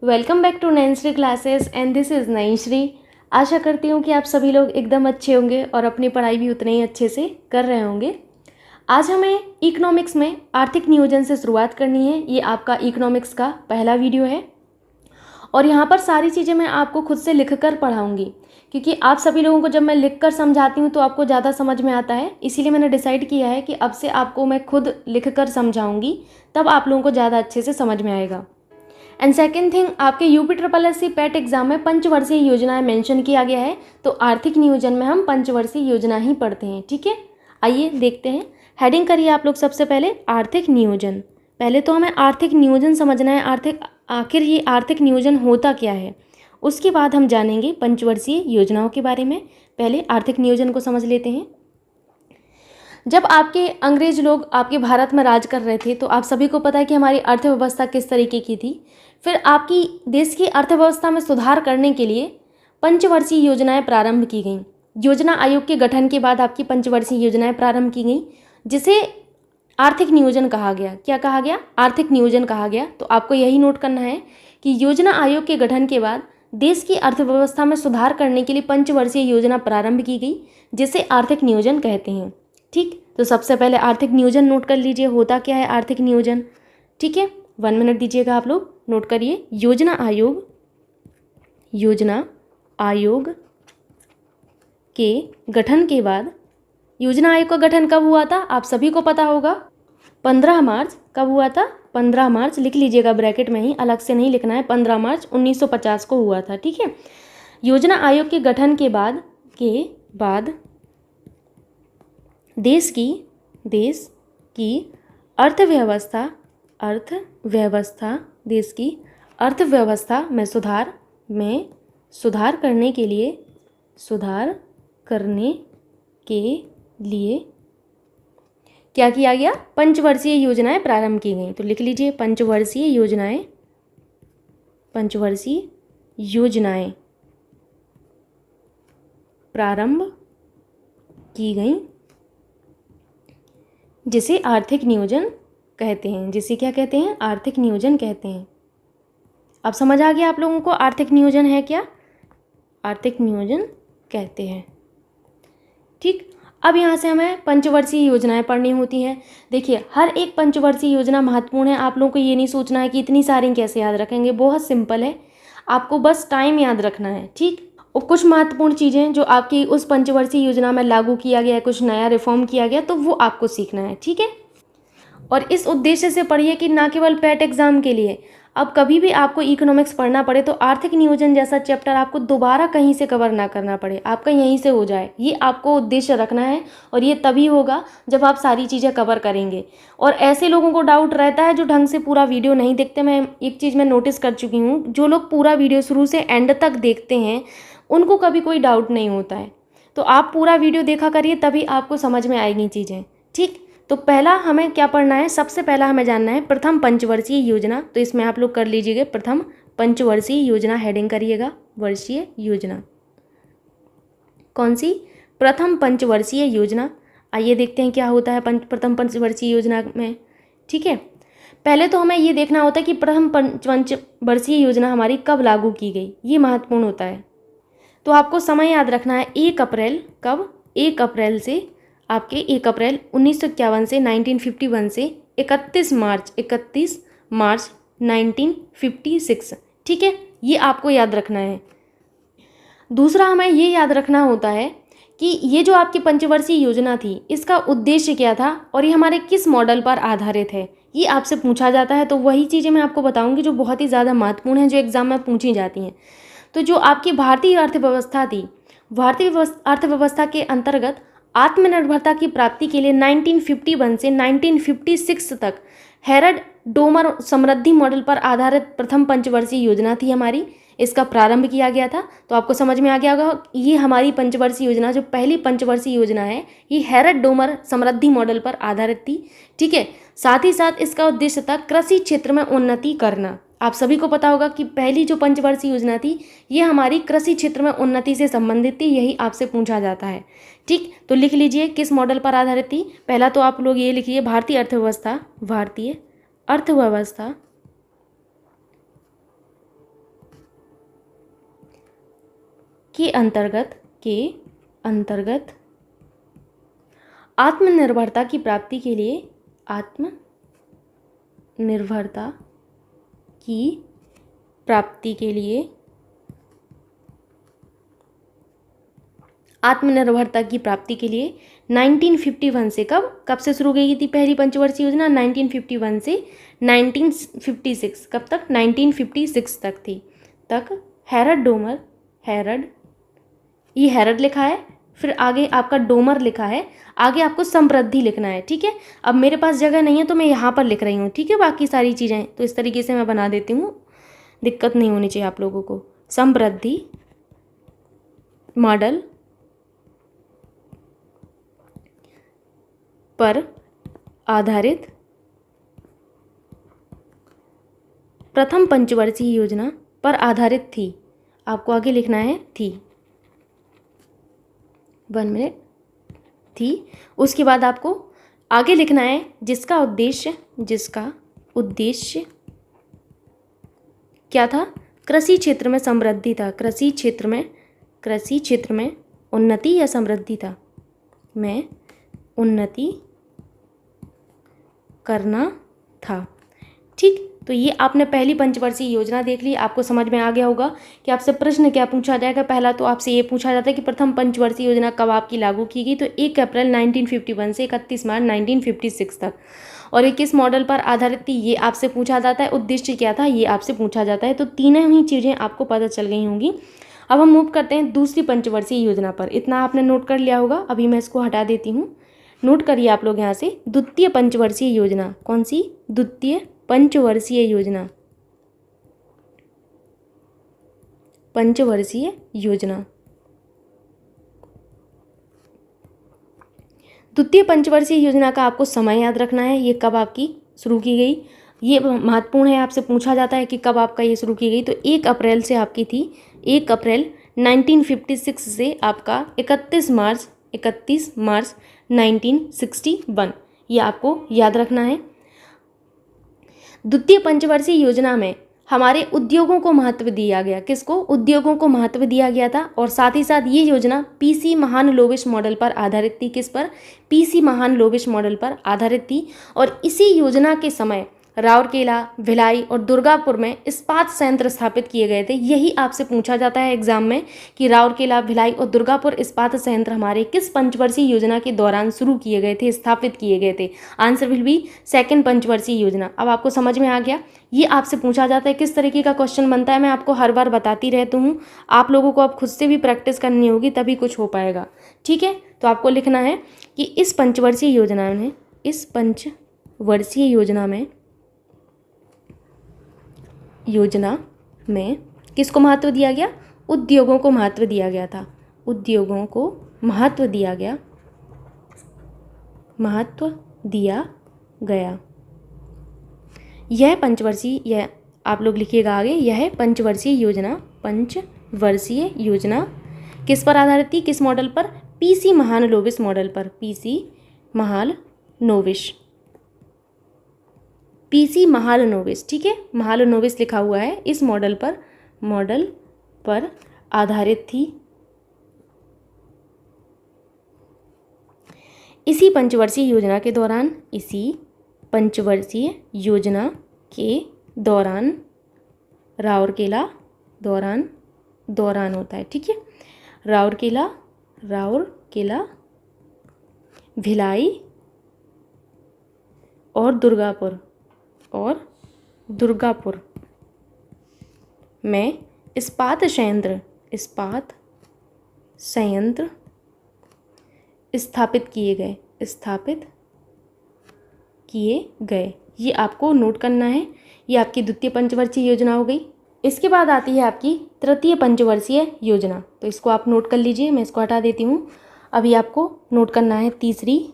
Welcome back to Nainshree classes and this is Nainshree. आशा करती हूँ कि आप सभी लोग एकदम अच्छे होंगे और अपनी पढ़ाई भी उतने ही अच्छे से कर रहे होंगे। आज हमें इकोनॉमिक्स में आर्थिक नियोजन से शुरुआत करनी है। ये आपका इकोनॉमिक्स का पहला वीडियो है और यहाँ पर सारी चीज़ें मैं आपको खुद से लिख कर पढ़ाऊँगी, क्योंकि आप सभी लोगों को जब मैं लिख कर समझाती हूँ तो आपको ज़्यादा समझ में आता है। इसीलिए मैंने डिसाइड किया है कि अब से आपको मैं खुद लिख कर समझाऊँगी, तब आप लोगों को ज़्यादा अच्छे से समझ में आएगा। एंड सेकेंड थिंग, आपके UPSSC पैट एग्जाम में पंचवर्षीय योजनाएं मेंशन किया गया है, तो आर्थिक नियोजन में हम पंचवर्षीय योजना ही पढ़ते हैं। ठीक है, आइए देखते हैं। हेडिंग करिए आप लोग सबसे पहले आर्थिक नियोजन। पहले तो हमें आर्थिक नियोजन समझना है, आखिर ये आर्थिक नियोजन होता क्या है। उसके बाद हम जानेंगे पंचवर्षीय योजनाओं के बारे में। पहले आर्थिक नियोजन को समझ लेते हैं। जब आपके अंग्रेज लोग आपके भारत में राज कर रहे थे तो आप सभी को पता है कि हमारी अर्थव्यवस्था किस तरीके की थी। फिर आपकी देश की अर्थव्यवस्था में सुधार करने के लिए पंचवर्षीय योजनाएं प्रारंभ की गईं। योजना आयोग के गठन के बाद आपकी पंचवर्षीय योजनाएं प्रारंभ की गईं, जिसे आर्थिक नियोजन कहा गया। क्या कहा गया? आर्थिक नियोजन कहा गया। तो आपको यही नोट करना है कि योजना आयोग के गठन के बाद देश की अर्थव्यवस्था में सुधार करने के लिए पंचवर्षीय योजना प्रारंभ की गई, जिसे आर्थिक नियोजन कहते हैं। ठीक, तो सबसे पहले आर्थिक नियोजन नोट कर लीजिए, होता क्या है आर्थिक नियोजन। ठीक है, 1 मिनट दीजिएगा, आप लोग नोट करिए। योजना आयोग के गठन के बाद, योजना आयोग का गठन कब हुआ था आप सभी को पता होगा, 15 मार्च। कब हुआ था? 15 मार्च। लिख लीजिएगा ब्रैकेट में ही, अलग से नहीं लिखना है। 15 मार्च 1950 को हुआ था। ठीक है, योजना आयोग के गठन के बाद देश की अर्थव्यवस्था देश की अर्थव्यवस्था में सुधार करने के लिए क्या किया गया? पंचवर्षीय योजनाएं प्रारंभ की गई। तो लिख लीजिए पंचवर्षीय योजनाएं प्रारंभ की गई, जिसे आर्थिक नियोजन कहते हैं। जिसे क्या कहते हैं? आर्थिक नियोजन कहते हैं। अब समझ आ गया आप लोगों को आर्थिक नियोजन है क्या? आर्थिक नियोजन कहते हैं। ठीक, अब यहाँ से हमें पंचवर्षीय योजनाएं पढ़नी होती हैं। देखिए, हर एक पंचवर्षीय योजना महत्वपूर्ण है। आप लोगों को ये नहीं सोचना है कि इतनी सारी कैसे याद रखेंगे, बहुत सिंपल है, आपको बस टाइम याद रखना है। ठीक, और कुछ महत्वपूर्ण चीज़ें जो आपकी उस पंचवर्षीय योजना में लागू किया गया है, कुछ नया रिफॉर्म किया गया, तो वो आपको सीखना है। ठीक है, और इस उद्देश्य से पढ़िए कि ना केवल पैट एग्जाम के लिए, अब कभी भी आपको इकोनॉमिक्स पढ़ना पड़े तो आर्थिक नियोजन जैसा चैप्टर आपको दोबारा कहीं से कवर ना करना पड़े, आपका यहीं से हो जाए, ये आपको उद्देश्य रखना है। और ये तभी होगा जब आप सारी चीज़ें कवर करेंगे। और ऐसे लोगों को डाउट रहता है जो ढंग से पूरा वीडियो नहीं देखते। मैं एक चीज़ मैं नोटिस कर चुकी हूँ, जो लोग पूरा वीडियो शुरू से एंड तक देखते हैं उनको कभी कोई डाउट नहीं होता है। तो आप पूरा वीडियो देखा करिए, तभी आपको समझ में आएगी चीज़ें। ठीक, तो पहला हमें क्या पढ़ना है? सबसे पहला हमें जानना है प्रथम पंचवर्षीय योजना। तो इसमें आप लोग कर लीजिएगा प्रथम पंचवर्षीय योजना, हेडिंग करिएगा वर्षीय योजना। कौन सी? प्रथम पंचवर्षीय योजना। आइए देखते हैं क्या होता है प्रथम पंचवर्षीय योजना में। ठीक है, पहले तो हमें ये देखना होता है कि प्रथम पंचवर्षीय योजना हमारी कब लागू की गई, ये महत्वपूर्ण होता है। तो आपको समय याद रखना है 1 अप्रैल। कब? 1 अप्रैल से आपके 1 अप्रैल 1951 से 1951 से 31 मार्च 1956। ठीक है, ये आपको याद रखना है। दूसरा हमें ये याद रखना होता है कि ये जो आपकी पंचवर्षीय योजना थी, इसका उद्देश्य क्या था और ये हमारे किस मॉडल पर आधारित है, ये आपसे पूछा जाता है। तो वही चीज़ें मैं आपको बताऊंगी जो बहुत ही ज़्यादा महत्वपूर्ण हैं, जो एग्जाम में पूछी जाती हैं। तो जो आपकी भारतीय अर्थव्यवस्था थी, भारतीय अर्थव्यवस्था के अंतर्गत आत्मनिर्भरता की प्राप्ति के लिए 1951 से 1956 तक हेरल्ड डोमर समृद्धि मॉडल पर आधारित प्रथम पंचवर्षीय योजना थी हमारी, इसका प्रारंभ किया गया था। तो आपको समझ में आ गया होगा, ये हमारी पंचवर्षीय योजना, जो पहली पंचवर्षीय योजना है, ये हेरल्ड डोमर समृद्धि मॉडल पर आधारित थी। ठीक है, साथ ही साथ इसका उद्देश्य था कृषि क्षेत्र में उन्नति करना। आप सभी को पता होगा कि पहली जो पंचवर्षीय योजना थी, ये हमारी कृषि क्षेत्र में उन्नति से संबंधित थी, यही आपसे पूछा जाता है। ठीक, तो लिख लीजिए किस मॉडल पर आधारित थी। पहला तो आप लोग ये लिखिए भारतीय अर्थव्यवस्था के अंतर्गत आत्मनिर्भरता की प्राप्ति के लिए आत्मनिर्भरता की प्राप्ति के लिए आत्मनिर्भरता की प्राप्ति के लिए 1951 से कब से शुरू की गई थी पहली पंचवर्षीय योजना? 1951 से 1956, कब तक? 1956 तक थी। तक ये हैरड लिखा है, फिर आगे आपका डोमर लिखा है, आगे आपको समृद्धि लिखना है, ठीक है। अब मेरे पास जगह नहीं है तो मैं यहाँ पर लिख रही हूँ, ठीक है। बाकी सारी चीज़ें तो इस तरीके से मैं बना देती हूँ, दिक्कत नहीं होनी चाहिए आप लोगों को। समृद्धि मॉडल पर आधारित प्रथम पंचवर्षीय योजना पर आधारित थी। आपको आगे लिखना है थी, 1 मिनट, थी। उसके बाद आपको आगे लिखना है जिसका उद्देश्य क्या था? कृषि क्षेत्र में समृद्धि था। कृषि क्षेत्र में उन्नति या समृद्धि था? में उन्नति करना था, ठीक। तो ये आपने पहली पंचवर्षीय योजना देख ली। आपको समझ में आ गया होगा कि आपसे प्रश्न क्या पूछा जाएगा। पहला तो आपसे ये पूछा जाता है कि प्रथम पंचवर्षीय योजना कब आपकी लागू की गई, तो 1 अप्रैल 1951 से 31 मार्च 1956 तक। और ये किस मॉडल पर आधारित थी, ये आपसे पूछा जाता है। उद्देश्य क्या था, ये आपसे पूछा जाता है। तो तीनों ही चीज़ें आपको पता चल गई होंगी। अब हम मूव करते हैं दूसरी पंचवर्षीय योजना पर। इतना आपने नोट कर लिया होगा, अभी मैं इसको हटा देती हूँ। नोट करिए आप लोग यहाँ से, द्वितीय पंचवर्षीय योजना। कौन सी? द्वितीय पंचवर्षीय योजना। द्वितीय पंचवर्षीय योजना का आपको समय याद रखना है, ये कब आपकी शुरू की गई। ये महत्वपूर्ण है, आपसे पूछा जाता है कि कब आपका ये शुरू की गई। तो 1 अप्रैल से आपकी थी, 1 अप्रैल 1956 से आपका 31 मार्च 1961। ये आपको याद रखना है। द्वितीय पंचवर्षीय योजना में हमारे उद्योगों को महत्व दिया गया। किसको? उद्योगों को महत्व दिया गया था। और साथ ही साथ ये योजना पीसी महालनोबिस मॉडल पर आधारित थी। किस पर? पीसी महालनोबिस मॉडल पर आधारित थी। और इसी योजना के समय राउरकेला, भिलाई और दुर्गापुर में इस्पात संयंत्र स्थापित किए गए थे। यही आपसे पूछा जाता है एग्जाम में कि राउरकेला, भिलाई और दुर्गापुर इस्पात संयंत्र हमारे किस पंचवर्षीय योजना के दौरान शुरू किए गए थे, स्थापित किए गए थे। आंसर विल बी सेकंड पंचवर्षीय योजना। अब आपको समझ में आ गया। ये आपसे पूछा जाता है। किस तरीके का क्वेश्चन बनता है मैं आपको हर बार बताती रहती हूँ। आप लोगों को अब खुद से भी प्रैक्टिस करनी होगी, तभी कुछ हो पाएगा, ठीक है। तो आपको लिखना है कि इस पंचवर्षीय योजना में किसको महत्व दिया गया? उद्योगों को महत्व दिया गया था। उद्योगों को महत्व दिया गया। यह आप लोग लिखिएगा आगे, यह पंचवर्षीय योजना किस पर आधारित थी? किस मॉडल पर? पीसी महालनोबिस मॉडल पर। पीसी महालनोबिस, ठीक है, महालनोबिस लिखा हुआ है। इस मॉडल पर आधारित थी। इसी पंचवर्षीय योजना के दौरान राउरकेला दौरान होता है, ठीक है। राउरकेला, भिलाई और दुर्गापुर में इस्पात संयंत्र स्थापित किए गए। ये आपको नोट करना है। ये आपकी द्वितीय पंचवर्षीय योजना हो गई। इसके बाद आती है आपकी तृतीय पंचवर्षीय योजना। तो इसको आप नोट कर लीजिए, मैं इसको हटा देती हूँ। अभी आपको नोट करना है तीसरी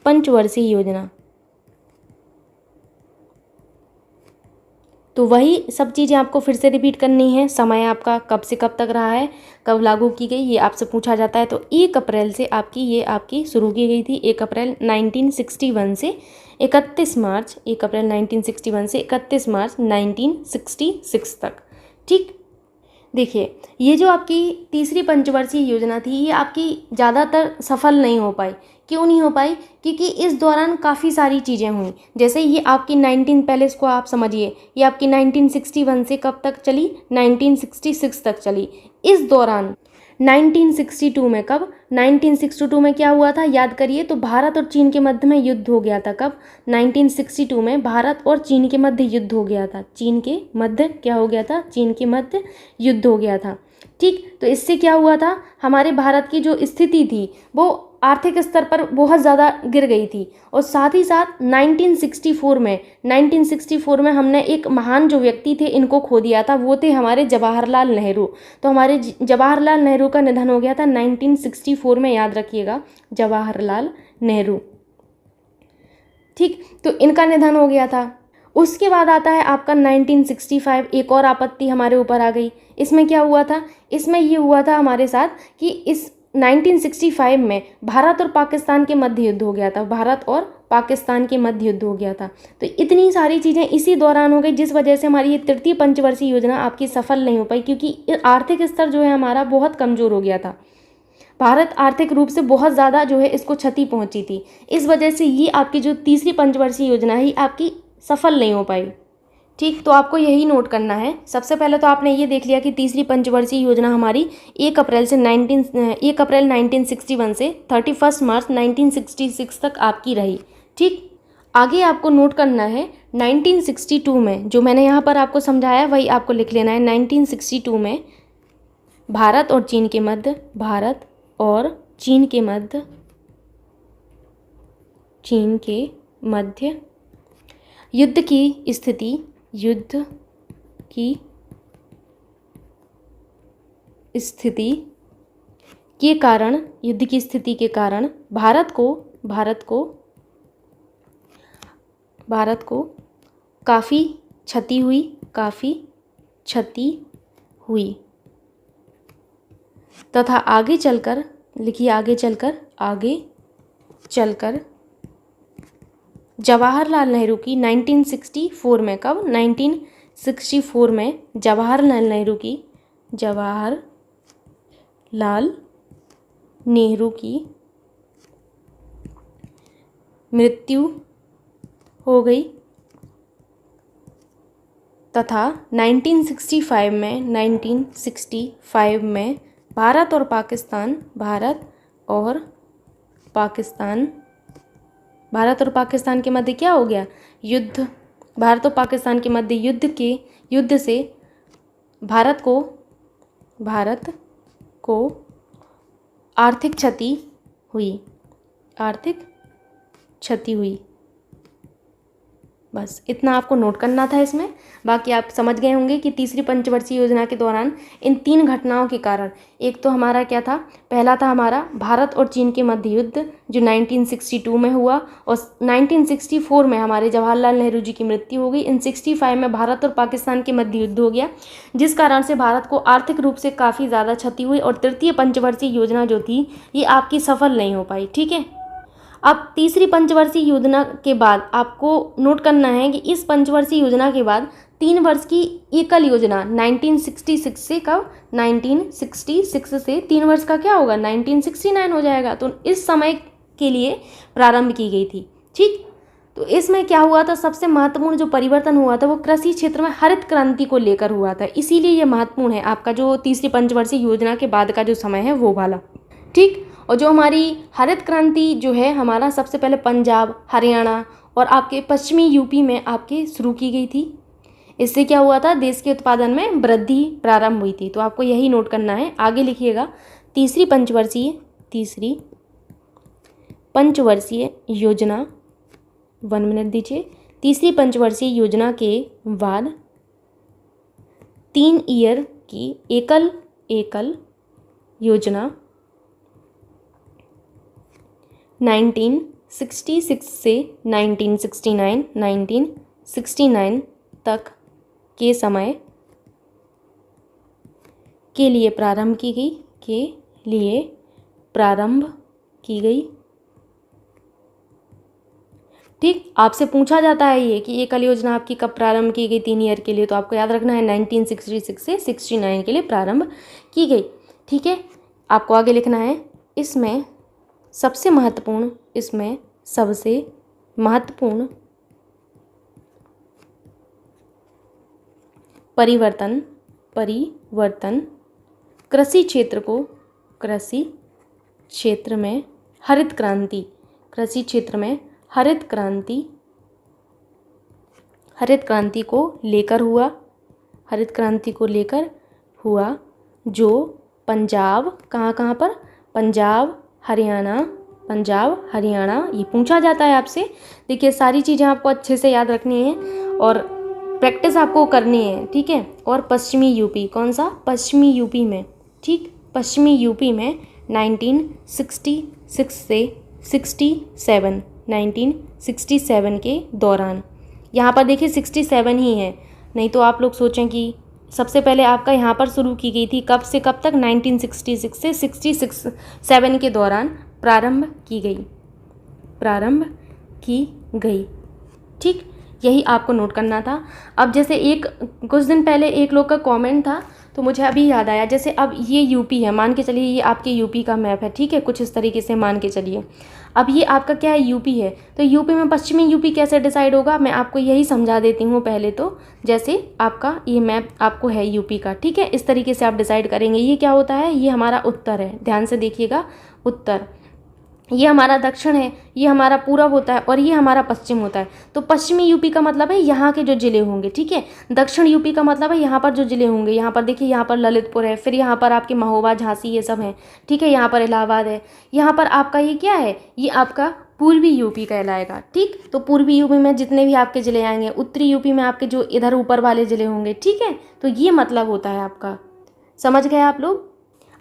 पंचवर्षीय योजना। तो वही सब चीज़ें आपको फिर से रिपीट करनी है। समय आपका कब से कब तक रहा है, कब लागू की गई, ये आपसे पूछा जाता है। तो 1 अप्रैल से आपकी शुरू की गई थी। 1 अप्रैल 1961 से 31 मार्च 1966 तक, ठीक। देखिए, ये जो आपकी तीसरी पंचवर्षीय योजना थी, ये आपकी ज़्यादातर सफल नहीं हो पाई। क्यों नहीं हो पाई? क्योंकि इस दौरान काफ़ी सारी चीज़ें हुई। जैसे ये आपकी 19 पहले इसको आप समझिए, ये आपकी 1961 से कब तक चली? 1966 तक चली। इस दौरान 1962 में, कब? 1962 में क्या हुआ था, याद करिए। तो भारत और चीन के मध्य में युद्ध हो गया था। कब? 1962 में भारत और चीन के मध्य युद्ध हो गया था। चीन के मध्य क्या हो गया था? चीन के मध्य युद्ध हो गया था। ठीक, तो इससे क्या हुआ था, हमारे भारत की जो स्थिति थी वो आर्थिक स्तर पर बहुत ज़्यादा गिर गई थी। और साथ ही साथ 1964 में हमने एक महान जो व्यक्ति थे इनको खो दिया था, वो थे हमारे जवाहरलाल नेहरू। तो हमारे जवाहरलाल नेहरू का निधन हो गया था 1964 में, याद रखिएगा, जवाहरलाल नेहरू। ठीक, तो इनका निधन हो गया था। उसके बाद आता है आपका 1965, एक और आपत्ति हमारे ऊपर आ गई। इसमें क्या हुआ था? इसमें ये हुआ था हमारे साथ कि इस 1965 में भारत और पाकिस्तान के मध्य युद्ध हो गया था। भारत और पाकिस्तान के मध्य युद्ध हो गया था। तो इतनी सारी चीज़ें इसी दौरान हो गई, जिस वजह से हमारी ये तृतीय पंचवर्षीय योजना आपकी सफल नहीं हो पाई, क्योंकि आर्थिक स्तर जो है हमारा बहुत कमज़ोर हो गया था। भारत आर्थिक रूप से बहुत ज़्यादा जो है इसको क्षति पहुंची थी। इस वजह से ये आपकी जो तीसरी पंचवर्षीय योजना है आपकी सफल नहीं हो पाई। ठीक, तो आपको यही नोट करना है। सबसे पहले तो आपने ये देख लिया कि तीसरी पंचवर्षीय योजना हमारी 1 अप्रैल 1961 से 31 मार्च 1966 तक आपकी रही। ठीक, आगे आपको नोट करना है 1962 में, जो मैंने यहाँ पर आपको समझाया वही आपको लिख लेना है। 1962 में भारत और चीन के मध्य, भारत और चीन के मध्य, चीन के मध्य युद्ध की स्थिति, युद्ध की स्थिति के कारण, युद्ध की स्थिति के कारण भारत को काफ़ी क्षति हुई, काफ़ी क्षति हुई तथा आगे चलकर, लिखिए आगे चलकर जवाहरलाल नेहरू की 1964 में, कब? 1964 में जवाहरलाल नेहरू की मृत्यु हो गई तथा 1965 में भारत और पाकिस्तान के मध्य क्या हो गया? युद्ध। भारत और पाकिस्तान के मध्य युद्ध से भारत को आर्थिक क्षति हुई। बस इतना आपको नोट करना था इसमें। बाकी आप समझ गए होंगे कि तीसरी पंचवर्षीय योजना के दौरान इन 3 घटनाओं के कारण, एक तो हमारा क्या था, पहला था हमारा भारत और चीन के मध्य युद्ध जो 1962 में हुआ, और 1964 में हमारे जवाहरलाल नेहरू जी की मृत्यु हो गई। इन 65 में भारत और पाकिस्तान के मध्य युद्ध हो गया, जिस कारण से भारत को आर्थिक रूप से काफ़ी ज़्यादा क्षति हुई और तृतीय पंचवर्षीय योजना जो थी ये आपकी सफल नहीं हो पाई। ठीक है, अब तीसरी पंचवर्षीय योजना के बाद आपको नोट करना है कि इस पंचवर्षीय योजना के बाद 3 वर्ष की एकल योजना 1966 से, कब? 1966 से 3 वर्ष का क्या होगा? 1969 हो जाएगा। तो इस समय के लिए प्रारंभ की गई थी। ठीक, तो इसमें क्या हुआ था, सबसे महत्वपूर्ण जो परिवर्तन हुआ था वो कृषि क्षेत्र में हरित क्रांति को लेकर हुआ था। इसीलिए ये महत्वपूर्ण है आपका जो तीसरी पंचवर्षीय योजना के बाद का जो समय है वो वाला। ठीक, और जो हमारी हरित क्रांति जो है हमारा सबसे पहले पंजाब, हरियाणा और आपके पश्चिमी यूपी में आपके शुरू की गई थी। इससे क्या हुआ था, देश के उत्पादन में वृद्धि प्रारंभ हुई थी। तो आपको यही नोट करना है। आगे लिखिएगा, तीसरी पंचवर्षीय योजना, 1 मिनट दीजिए। तीसरी पंचवर्षीय योजना के बाद 3 ईयर की एकल योजना 1966 से 1969 तक के समय के लिए प्रारंभ की गई। ठीक, आपसे पूछा जाता है ये कि ये कल योजना आपकी कब प्रारंभ की गई 3 ईयर के लिए, तो आपको याद रखना है 1966 से 69 के लिए प्रारंभ की गई। ठीक है, आपको आगे लिखना है इसमें सबसे महत्वपूर्ण परिवर्तन कृषि क्षेत्र में हरित क्रांति को लेकर हुआ, जो पंजाब कहाँ पर, पंजाब हरियाणा ये पूछा जाता है आपसे। देखिए सारी चीज़ें आपको अच्छे से याद रखनी है और प्रैक्टिस आपको करनी है। ठीक है, और पश्चिमी यूपी, कौन सा, पश्चिमी यूपी में, ठीक, पश्चिमी यूपी में 1966 से 1967 के दौरान, यहाँ पर देखिए 67 ही है, नहीं तो आप लोग सोचें कि सबसे पहले आपका यहाँ पर शुरू की गई थी, कब से कब तक, 1966 से 67 के दौरान प्रारंभ की गई। ठीक, यही आपको नोट करना था। अब जैसे कुछ दिन पहले एक लोग का कमेंट था, तो मुझे अभी याद आया, जैसे अब ये यूपी है, मान के चलिए ये आपके यूपी का मैप है। ठीक है, कुछ इस तरीके से मान के चलिए। अब ये आपका क्या है, यूपी है, तो यूपी में पश्चिमी यूपी कैसे डिसाइड होगा, मैं आपको यही समझा देती हूँ पहले। तो जैसे आपका ये मैप आपको है यूपी का, ठीक है, इस तरीके से आप डिसाइड करेंगे। ये क्या होता है, ये हमारा उत्तर है, ध्यान से देखिएगा, उत्तर, ये हमारा दक्षिण है, ये हमारा पूरब होता है, और ये हमारा पश्चिम होता है। तो पश्चिमी यूपी का मतलब है यहाँ के जो ज़िले होंगे। ठीक है, दक्षिण यूपी का मतलब है यहाँ पर जो ज़िले होंगे। यहाँ पर देखिए, यहाँ पर ललितपुर है, फिर यहाँ पर आपके महोबा, झांसी, ये सब हैं। ठीक है, यहाँ पर इलाहाबाद है, यहाँ पर आपका ये क्या है, ये आपका पूर्वी यूपी कहलाएगा। ठीक, तो पूर्वी यूपी में जितने भी आपके ज़िले आएंगे, उत्तरी यूपी में आपके जो इधर ऊपर वाले ज़िले होंगे। ठीक है, तो ये मतलब होता है आपका, समझ गए आप लोग,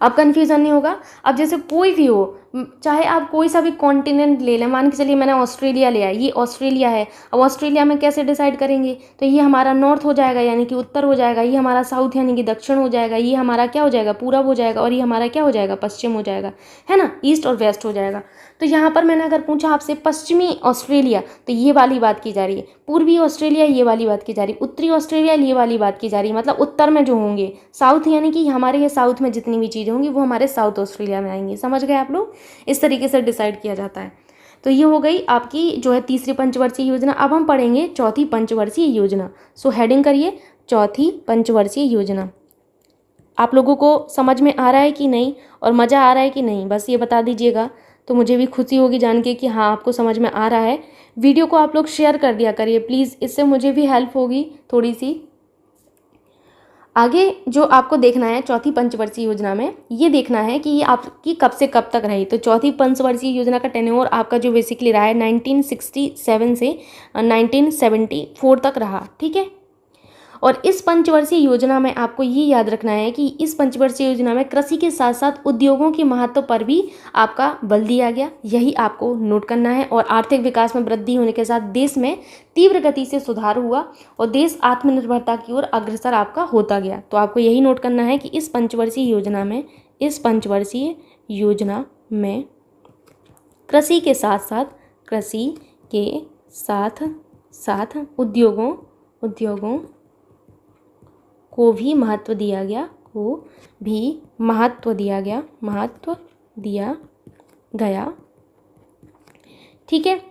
अब कन्फ्यूज़न नहीं होगा। अब जैसे कोई भी हो, चाहे आप कोई सा भी कॉन्टिनेंट ले लें, मान के चलिए मैंने ऑस्ट्रेलिया लिया, ये ऑस्ट्रेलिया है। अब ऑस्ट्रेलिया में कैसे डिसाइड करेंगे, तो ये हमारा नॉर्थ हो जाएगा, यानी कि उत्तर हो जाएगा, ये हमारा साउथ यानी कि दक्षिण हो जाएगा, ये हमारा क्या हो जाएगा, पूरब हो जाएगा, और ये हमारा क्या हो जाएगा, पश्चिम हो जाएगा, है ना, ईस्ट और वेस्ट हो जाएगा। तो यहाँ पर मैंने अगर पूछा आपसे पश्चिमी ऑस्ट्रेलिया, तो ये वाली बात की जा रही है, पूर्वी ऑस्ट्रेलिया ये वाली बात की जा रही है, उत्तरी ऑस्ट्रेलिया ये वाली बात की जा रही है, मतलब उत्तर में जो होंगे, साउथ यानी कि हमारे ये साउथ में जितनी भी चीज़ें होंगी वो हमारे साउथ ऑस्ट्रेलिया में आएंगी। समझ गए आप लोग, इस तरीके से डिसाइड किया जाता है। तो ये हो गई आपकी जो है तीसरी पंचवर्षीय योजना। अब हम पढ़ेंगे चौथी पंचवर्षीय योजना। सो हेडिंग करिए, चौथी पंचवर्षीय योजना। आप लोगों को समझ में आ रहा है कि नहीं, और मज़ा आ रहा है कि नहीं, बस ये बता दीजिएगा, तो मुझे भी खुशी होगी जान के कि हाँ आपको समझ में आ रहा है। वीडियो को आप लोग शेयर कर दिया करिए प्लीज़, इससे मुझे भी हेल्प होगी थोड़ी सी। आगे जो आपको देखना है चौथी पंचवर्षीय योजना में, ये देखना है कि ये आपकी कब से कब तक रही। तो चौथी पंचवर्षीय योजना का टेन्योर आपका जो बेसिकली रहा है 1967 से 1974 तक रहा। ठीक है, और इस पंचवर्षीय योजना में आपको ये याद रखना है कि इस पंचवर्षीय योजना में कृषि के साथ साथ उद्योगों के महत्व पर भी आपका बल दिया गया, यही आपको नोट करना है। और आर्थिक विकास में वृद्धि होने के साथ देश में तीव्र गति से सुधार हुआ और देश आत्मनिर्भरता की ओर अग्रसर आपका होता गया। तो आपको यही नोट करना है कि इस पंचवर्षीय योजना में कृषि के साथ उद्योगों को भी महत्व दिया गया। ठीक है,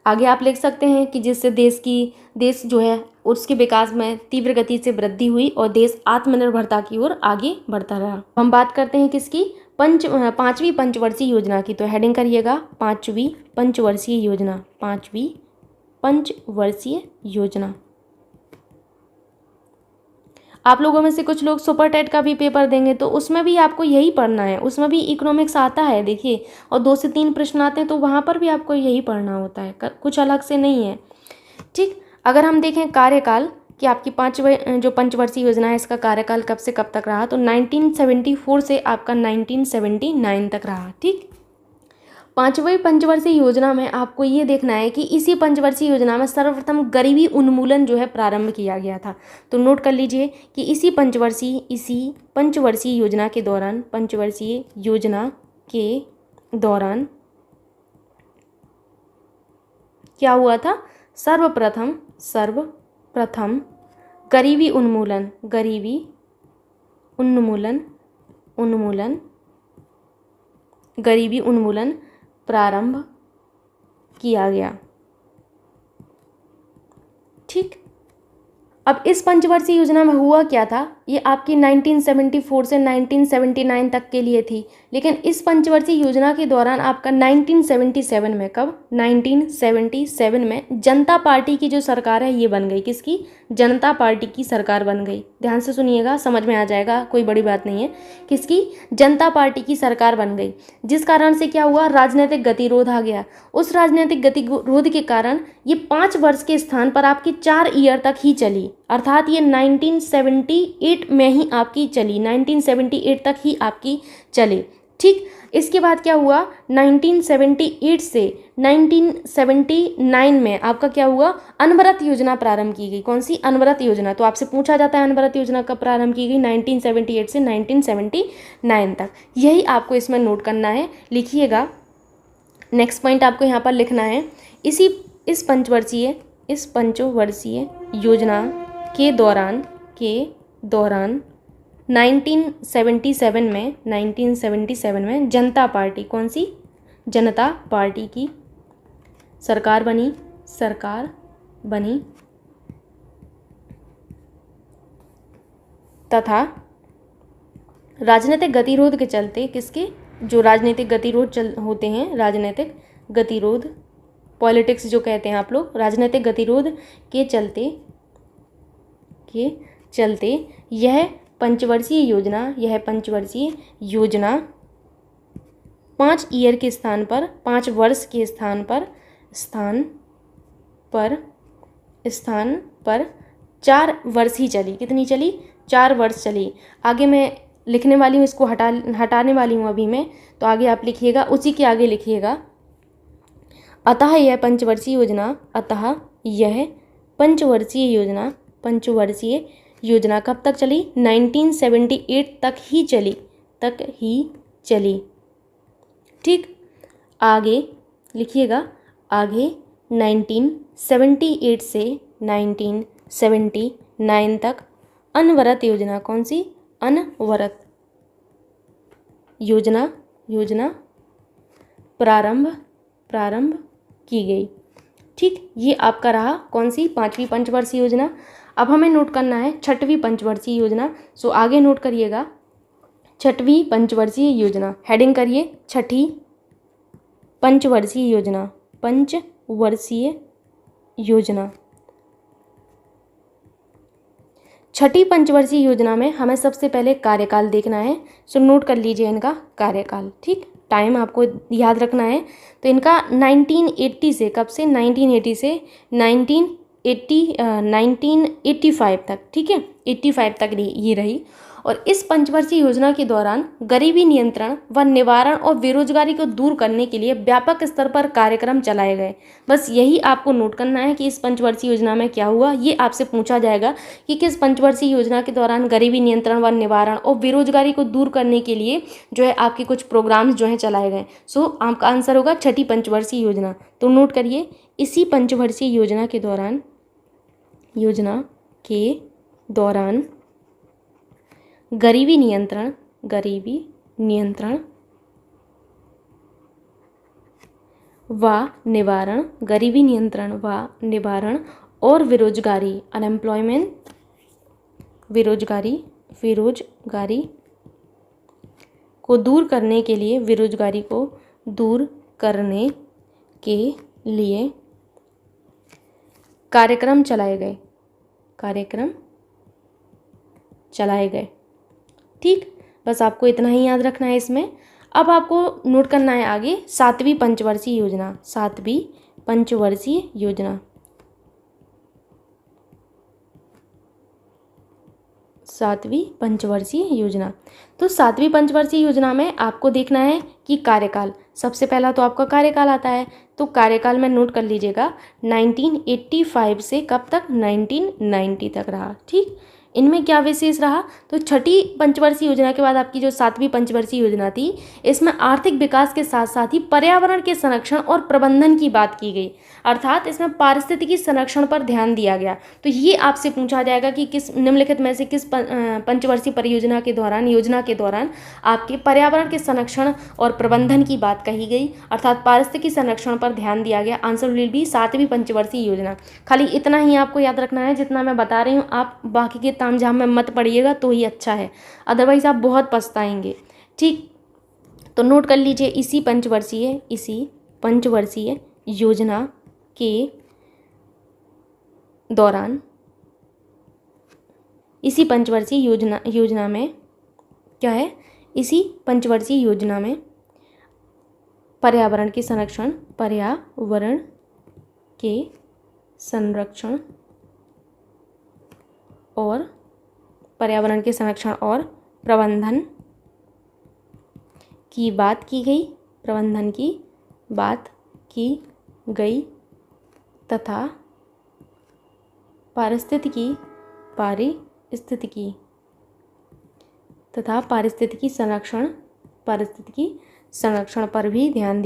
आगे आप लिख सकते हैं कि जिससे देश जो है उसके विकास में तीव्र गति से वृद्धि हुई और देश आत्मनिर्भरता की ओर आगे बढ़ता रहा। हम बात करते हैं किसकी, पांचवी पंचवर्षीय योजना की। तो हेडिंग करिएगा, पांचवी पंचवर्षीय योजना। आप लोगों में से कुछ लोग सुपर टेट का भी पेपर देंगे, तो उसमें भी आपको यही पढ़ना है, उसमें भी इकोनॉमिक्स आता है देखिए, और 2 से 3 प्रश्न आते हैं, तो वहाँ पर भी आपको यही पढ़ना होता है, कुछ अलग से नहीं है। ठीक, अगर हम देखें कार्यकाल कि आपकी जो पंचवर्षीय योजना है इसका कार्यकाल कब से कब तक रहा, तो 1974 से आपका 1979 तक रहा। ठीक, पांचवी पंचवर्षीय योजना में आपको ये देखना है कि इसी पंचवर्षीय योजना में सर्वप्रथम गरीबी उन्मूलन जो है प्रारंभ किया गया था। तो नोट कर लीजिए कि इसी पंचवर्षीय योजना के दौरान क्या हुआ था? सर्वप्रथम गरीबी उन्मूलन गरीबी उन्मूलन प्रारंभ किया गया। ठीक, अब इस पंचवर्षीय योजना में हुआ क्या था? ये आपकी 1974 से 1979 तक के लिए थी, लेकिन इस पंचवर्षीय योजना के दौरान आपका 1977 में, कब? 1977 में जनता पार्टी की जो सरकार है ये बन गई। किसकी? जनता पार्टी की सरकार बन गई। ध्यान से सुनिएगा, समझ में आ जाएगा, कोई बड़ी बात नहीं है। किसकी? जनता पार्टी की सरकार बन गई, जिस कारण से क्या हुआ? राजनीतिक गतिरोध आ गया। उस राजनीतिक गतिरोध के कारण ये 5 वर्ष के स्थान पर आपकी 4 ईयर तक ही चली, अर्थात ये 1978 में ही आपकी चली, 1978 तक ही आपकी चली। ठीक, इसके बाद क्या हुआ? 1978 से 1979 में आपका क्या हुआ? अनवरत योजना प्रारंभ की गई। कौन सी? अनवरत योजना। तो आपसे पूछा जाता है अनवरत योजना कब प्रारंभ की गई? 1978 से 1979 तक। यही आपको इसमें नोट करना है, लिखिएगा। नेक्स्ट पॉइंट आपको यहाँ पर लिखना है, इस पंचवर्षीय योजना के दौरान 1977 में जनता पार्टी, कौन सी? जनता पार्टी की सरकार बनी तथा राजनीतिक गतिरोध के चलते, किसके? जो राजनीतिक गतिरोध होते हैं, राजनीतिक गतिरोध, पॉलिटिक्स जो कहते हैं आप लोग, राजनीतिक गतिरोध के चलते यह पंचवर्षीय योजना 5 ईयर के स्थान पर, 5 वर्ष के स्थान पर 4 वर्ष ही चली। कितनी चली? 4 वर्ष चली। आगे मैं लिखने वाली हूँ, इसको हटाने वाली हूँ अभी मैं, तो आगे आप लिखिएगा, उसी के आगे लिखिएगा, अतः यह पंचवर्षीय योजना कब तक चली? 1978 तक ही चली। ठीक, आगे लिखिएगा, आगे 1978 से 1979 तक अनवरत योजना, कौन सी? अनवरत योजना प्रारंभ की गई। ठीक, ये आपका रहा कौन सी? 5वीं पंचवर्षीय योजना। अब हमें नोट करना है 6वीं पंचवर्षीय योजना। सो आगे नोट करिएगा, 6वीं पंचवर्षीय योजना, हेडिंग करिए 6ठी पंचवर्षीय योजना। 6ठी पंचवर्षीय योजना में हमें सबसे पहले कार्यकाल देखना है। सो नोट कर लीजिए इनका कार्यकाल। ठीक, टाइम आपको याद रखना है। तो इनका 1980 से, कब से? 1980 से 1985 तक। ठीक है, 85 तक ये रही। और इस पंचवर्षीय योजना के दौरान गरीबी नियंत्रण व निवारण और बेरोजगारी को दूर करने के लिए व्यापक स्तर पर कार्यक्रम चलाए गए। बस यही आपको नोट करना है कि इस पंचवर्षीय योजना में क्या हुआ। ये आपसे पूछा जाएगा कि किस पंचवर्षीय योजना के दौरान गरीबी नियंत्रण व निवारण और बेरोजगारी को दूर करने के लिए जो है आपके कुछ प्रोग्राम्स जो हैं चलाए गए। सो आपका आंसर होगा 6ठी पंचवर्षीय योजना। तो नोट करिए, इसी पंचवर्षीय योजना के दौरान गरीबी नियंत्रण व निवारण और बेरोजगारी, अनएम्प्लॉयमेंट, बेरोजगारी को दूर करने के लिए कार्यक्रम चलाए गए। ठीक, बस आपको इतना ही याद रखना है इसमें। अब आपको नोट करना है आगे 7वीं पंचवर्षीय योजना। 7वीं पंचवर्षीय योजना, 7वीं पंचवर्षीय योजना। तो 7वीं पंचवर्षीय योजना में आपको देखना है कि कार्यकाल, सबसे पहला तो आपका कार्यकाल आता है। तो कार्यकाल में नोट कर लीजिएगा 1985 से कब तक? 1990 तक रहा। ठीक, इनमें क्या विशेष रहा, तो छठी पंचवर्षीय योजना के बाद आपकी जो सातवीं पंचवर्षीय योजना थी, इसमें आर्थिक विकास के साथ साथ ही पर्यावरण के संरक्षण और प्रबंधन की बात की गई, अर्थात इसमें पारिस्थितिकी संरक्षण पर ध्यान दिया गया। तो ये आपसे पूछा जाएगा कि किस निम्नलिखित में से किस पंचवर्षीय परियोजना के दौरान, योजना के दौरान आपके पर्यावरण के संरक्षण और प्रबंधन की बात कही गई, अर्थात पारिस्थितिकी संरक्षण पर ध्यान दिया गया। आंसर विल बी सातवीं पंचवर्षीय योजना। खाली इतना ही आपको याद रखना है जितना मैं बता रही हूँ, आप बाकी के तामझाम में मत पड़िएगा तो ही अच्छा है, अदरवाइज आप बहुत पछताएंगे। ठीक, तो नोट कर लीजिए, इसी पंचवर्षीय योजना के दौरान, इसी पंचवर्षीय योजना में क्या है, इसी पंचवर्षीय योजना में पर्यावरण के संरक्षण और प्रबंधन की बात की गई तथा पारिस्थितिकी संरक्षण पर भी ध्यान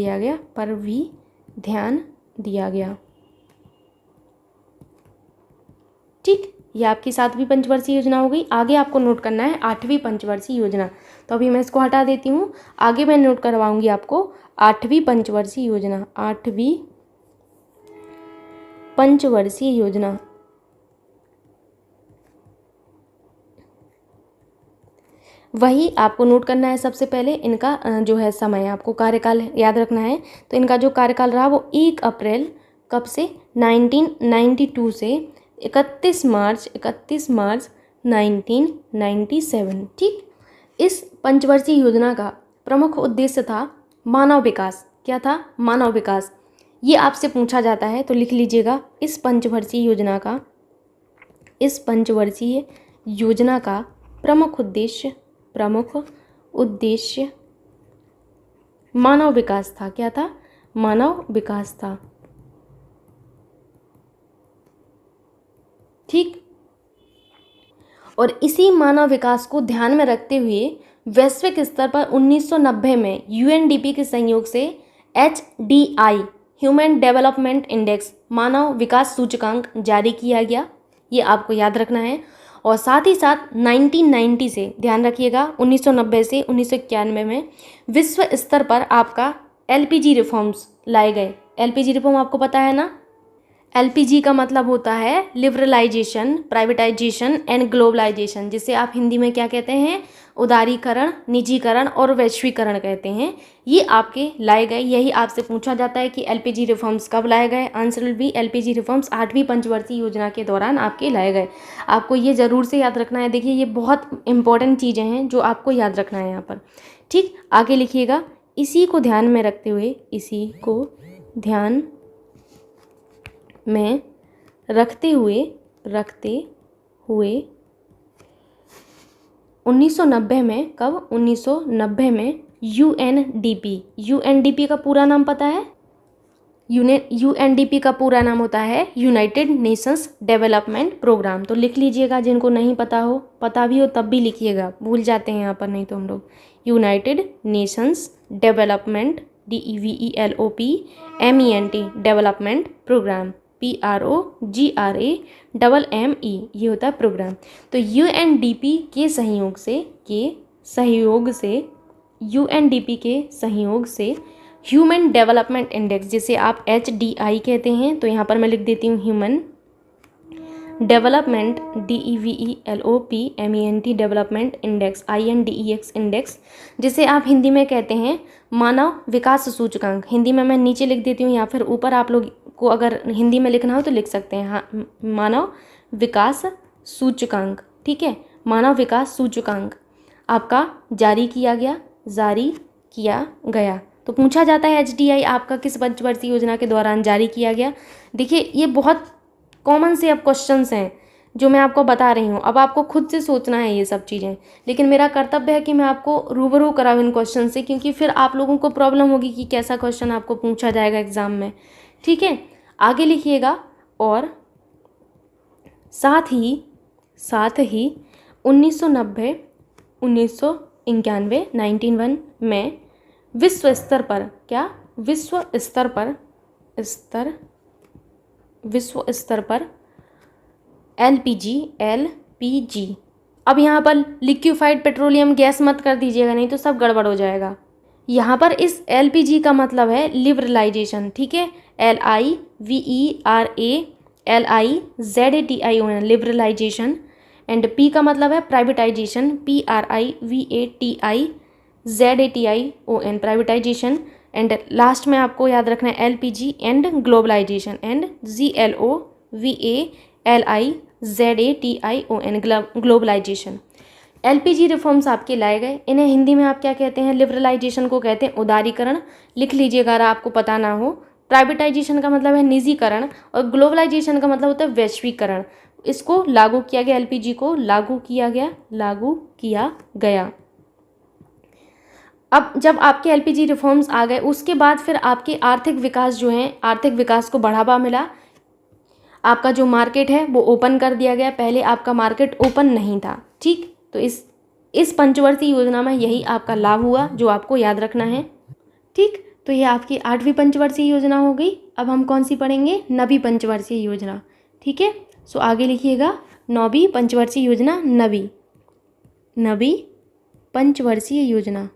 दिया गया। ठीक, ये आपकी सातवीं पंचवर्षीय योजना हो गई। आगे आपको नोट करना है आठवीं पंचवर्षीय योजना। तो अभी मैं इसको हटा देती हूँ, आगे मैं नोट करवाऊंगी आपको आठवीं पंचवर्षीय योजना। आठवीं पंचवर्षीय योजना वही आपको नोट करना है। सबसे पहले इनका जो है समय, आपको कार्यकाल याद रखना है। तो इनका जो कार्यकाल रहा वो 1 अप्रैल कब से 1992 से 31 मार्च 1997। ठीक, इस पंचवर्षीय योजना का प्रमुख उद्देश्य था मानव विकास। क्या था? मानव विकास। ये आपसे पूछा जाता है तो लिख लीजिएगा, इस पंचवर्षीय योजना का प्रमुख उद्देश्य मानव विकास था। क्या था? मानव विकास था। ठीक, और इसी मानव विकास को ध्यान में रखते हुए वैश्विक स्तर पर 1990 में यूएनडीपी के सहयोग से HDI ह्यूमन डेवलपमेंट इंडेक्स मानव विकास सूचकांक जारी किया गया। ये आपको याद रखना है। और साथ ही साथ 1990 से, ध्यान रखिएगा, 1990 से 1991 में विश्व स्तर पर आपका LPG रिफॉर्म्स लाए गए। LPG रिफॉर्म आपको पता है ना? LPG का मतलब होता है लिबरलाइजेशन, प्राइवेटाइजेशन एंड ग्लोबलाइजेशन, जिसे आप हिंदी में क्या कहते हैं? उदारीकरण, निजीकरण और वैश्वीकरण कहते हैं। ये आपके लाए गए। यही आपसे पूछा जाता है कि LPG रिफॉर्म्स कब लाए गए। Answer will be LPG reforms आठवीं पंचवर्षीय योजना के दौरान आपके लाए गए। आपको ये ज़रूर से याद रखना है। देखिए, ये बहुत इंपॉर्टेंट चीज़ें हैं जो आपको याद रखना है यहाँ पर। ठीक, आगे लिखिएगा, इसी को ध्यान में रखते हुए 1990 में, कब? 1990 में यूएनडीपी का पूरा नाम पता है? यूएनडीपी का पूरा नाम होता है यूनाइटेड नेशंस डेवलपमेंट प्रोग्राम। तो लिख लीजिएगा, जिनको नहीं पता हो, पता भी हो तब भी लिखिएगा, भूल जाते हैं यहाँ पर नहीं तो हम लोग। United Nations development, DEVELOPMENT development programme, PROGRAMME, ये होता है प्रोग्राम। तो यूएनडीपी के सहयोग से ह्यूमन डेवलपमेंट इंडेक्स, जिसे आप HDI कहते हैं, तो यहाँ पर मैं लिख देती हूँ human development, DEVELOPMENT development index, INDEX index, जिसे आप हिंदी में कहते हैं मानव विकास सूचकांक। हिंदी में मैं नीचे लिख देती हूँ या फिर ऊपर, आप लोग को अगर हिंदी में लिखना हो तो लिख सकते हैं। हाँ, मानव विकास सूचकांक। ठीक है, मानव विकास सूचकांक आपका जारी किया गया। तो पूछा जाता है HDI आपका किस पंचवर्षीय योजना के दौरान जारी किया गया। देखिए, ये बहुत कॉमन से अब क्वेश्चंस हैं जो मैं आपको बता रही हूँ। अब आपको खुद से सोचना है ये सब चीज़ें, लेकिन मेरा कर्तव्य है कि मैं आपको रूबरू कराऊँ इन क्वेश्चन से, क्योंकि फिर आप लोगों को प्रॉब्लम होगी कि कैसा क्वेश्चन आपको पूछा जाएगा एग्जाम में। ठीक है, आगे लिखिएगा। और साथ साथ ही 1990 1991 1991 में विश्व स्तर पर क्या विश्व स्तर पर एलपीजी। अब यहाँ पर लिक्विफाइड पेट्रोलियम गैस मत कर दीजिएगा, नहीं तो सब गड़बड़ हो जाएगा। यहाँ पर इस एलपीजी का मतलब है लिबरलाइजेशन, ठीक है, LIVERALIZATION लिबरलाइजेशन। एंड पी का मतलब है privatisation, PRIVATIZATION privatisation. And last में आपको याद रखना है LPG and globalisation, and GLOVALIZATION globalisation. LPG reforms आपके लाए गए, इन्हें हिंदी में आप क्या कहते हैं, लिबरलाइजेशन को कहते हैं उदारीकरण। लिख लीजिएगा अगर आपको पता ना हो। प्राइवेटाइजेशन का मतलब है निजीकरण और ग्लोबलाइजेशन का मतलब होता है वैश्वीकरण। इसको लागू किया गया, एलपीजी को लागू किया गया। अब जब आपके एलपीजी रिफॉर्म्स आ गए उसके बाद फिर आपके आर्थिक विकास जो है, आर्थिक विकास को बढ़ावा मिला। आपका जो मार्केट है वो ओपन कर दिया गया, पहले आपका मार्केट ओपन नहीं था, ठीक। तो इस पंचवर्षीय योजना में यही आपका लाभ हुआ जो आपको याद रखना है, ठीक। तो ये आपकी 8वीं पंचवर्षीय योजना हो गई। अब हम कौन सी पढ़ेंगे, 9वीं पंचवर्षीय योजना, ठीक है। सो आगे लिखिएगा 9वीं पंचवर्षीय योजना, 9वीं पंचवर्षीय योजना।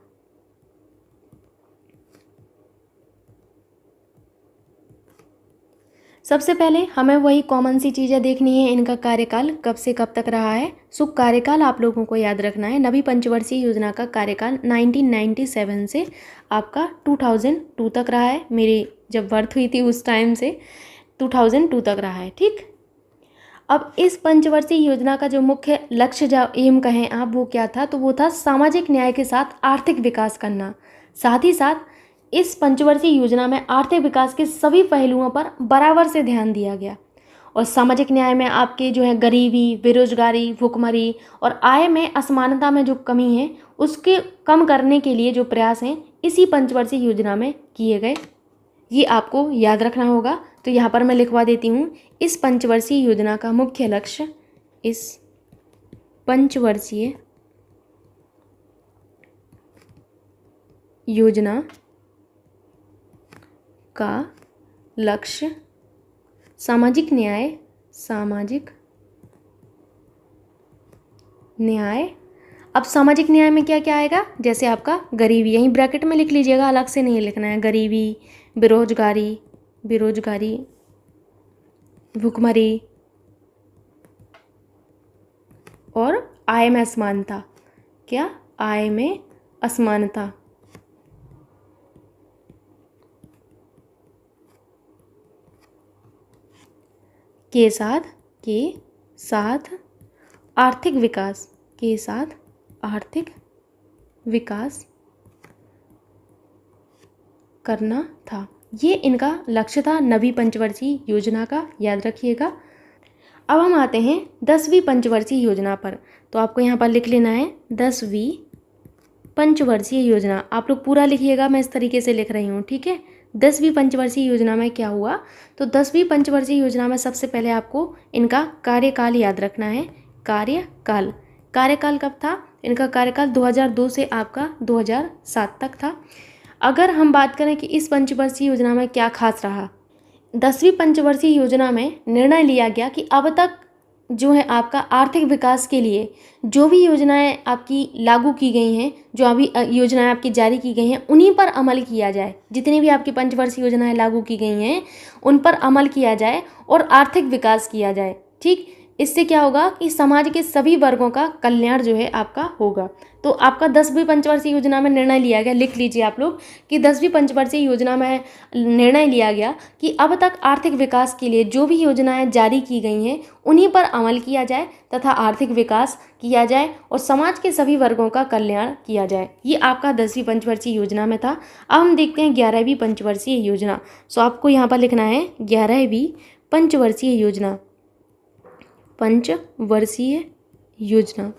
सबसे पहले हमें वही कॉमन सी चीज़ें देखनी है, इनका कार्यकाल कब से कब तक रहा है। सो कार्यकाल आप लोगों को याद रखना है, 9वीं पंचवर्षीय योजना का कार्यकाल 1997 से आपका 2002 तक रहा है। मेरी जब बर्थ हुई थी उस टाइम से 2002 तक रहा है, ठीक। अब इस पंचवर्षीय योजना का जो मुख्य लक्ष्य या एम कहें आप, वो क्या था, तो वो था सामाजिक न्याय के साथ आर्थिक विकास करना। साथ ही साथ इस पंचवर्षीय योजना में आर्थिक विकास के सभी पहलुओं पर बराबर से ध्यान दिया गया। और सामाजिक न्याय में आपके जो है गरीबी, बेरोजगारी, भुखमरी और आय में असमानता में जो कमी है उसके कम करने के लिए जो प्रयास हैं इसी पंचवर्षीय योजना में किए गए, ये आपको याद रखना होगा। तो यहाँ पर मैं लिखवा देती हूँ, इस पंचवर्षीय योजना का मुख्य लक्ष्य, इस पंचवर्षीय योजना का लक्ष्य सामाजिक न्याय। अब सामाजिक न्याय में क्या क्या आएगा, जैसे आपका गरीबी, यहीं ब्रैकेट में लिख लीजिएगा, अलग से नहीं लिखना है। गरीबी, बेरोजगारी, भुखमरी और आय में असमानता। क्या, आय में असमानता। के साथ आर्थिक विकास करना था। ये इनका लक्ष्य था 9वीं पंचवर्षीय योजना का, याद रखिएगा। अब हम आते हैं 10वीं पंचवर्षीय योजना पर। तो आपको यहाँ पर लिख लेना है 10वीं पंचवर्षीय योजना। आप लोग पूरा लिखिएगा, मैं इस तरीके से लिख रही हूँ, ठीक है। 10वीं पंचवर्षीय योजना में क्या हुआ, तो 10वीं पंचवर्षीय योजना में सबसे पहले आपको इनका कार्यकाल याद रखना है। कार्यकाल कब था, इनका कार्यकाल 2002 से आपका 2007 तक था। अगर हम बात करें कि इस पंचवर्षीय योजना में क्या खास रहा, 10वीं पंचवर्षीय योजना में निर्णय लिया गया कि अब तक जो है आपका आर्थिक विकास के लिए जो भी योजनाएं आपकी लागू की गई हैं, जो अभी योजनाएं आपकी जारी की गई हैं, उन्हीं पर अमल किया जाए। जितनी भी आपकी पंचवर्षीय योजनाएं लागू की गई हैं उन पर अमल किया जाए और आर्थिक विकास किया जाए, ठीक। इससे क्या होगा कि समाज के सभी वर्गों का कल्याण जो है आपका होगा। तो आपका 10वीं पंचवर्षीय योजना में निर्णय लिया गया, लिख लीजिए आप लोग कि 10वीं पंचवर्षीय योजना में निर्णय लिया गया कि अब तक आर्थिक विकास के लिए जो भी योजनाएं जारी की गई हैं उन्हीं पर अमल किया जाए तथा आर्थिक विकास किया जाए और समाज के सभी वर्गों का कल्याण किया जाए। ये आपका 10वीं पंचवर्षीय योजना में था। अब हम देखते हैं 11वीं पंचवर्षीय योजना। सो आपको यहाँ पर लिखना है 11वीं पंचवर्षीय योजना, पंचवर्षीय योजना,